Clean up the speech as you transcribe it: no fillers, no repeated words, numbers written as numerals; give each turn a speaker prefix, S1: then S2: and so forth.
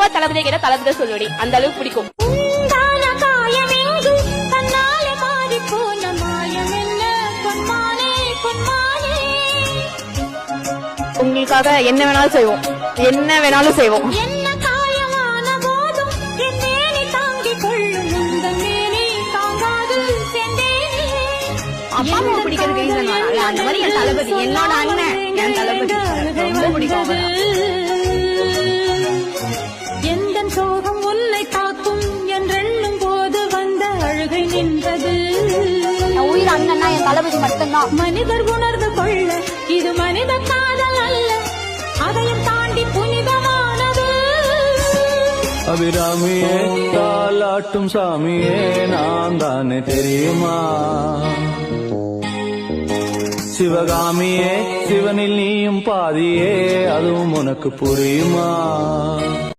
S1: சும்மா தளபதியை கேட்டா தளபதி சொல்லுடி, அந்த அளவுக்கு பிடிக்கும். உங்களுக்காக என்ன வேணாலும் செய்வோம், என்ன வேணாலும் செய்வோம். அப்பா அம்மா பிடிக்கிறது அந்த மாதிரி என் தளபதி, என்னோட அண்ணன் என் தளபதி ரொம்ப பிடிக்கும்.
S2: எந்த சோகம் உன்னை தாக்கும் என்றெண்ணும் போது வந்த அழுகை நின்றது.
S1: உயிர் அண்ணன்னா என் தளபதி மட்டும்தான்.
S2: மனிதர் உணர்ந்து கொள்ள இது மனித காதல் அல்ல, அதையும் தாண்டி புனிதமானது.
S3: அபிராமியே தாலாட்டும் சாமியே நான் தானே தெரியுமா, சிவகாமியே சிவனில் நீயும் பாதியே அதுவும் உனக்கு புரியுமா.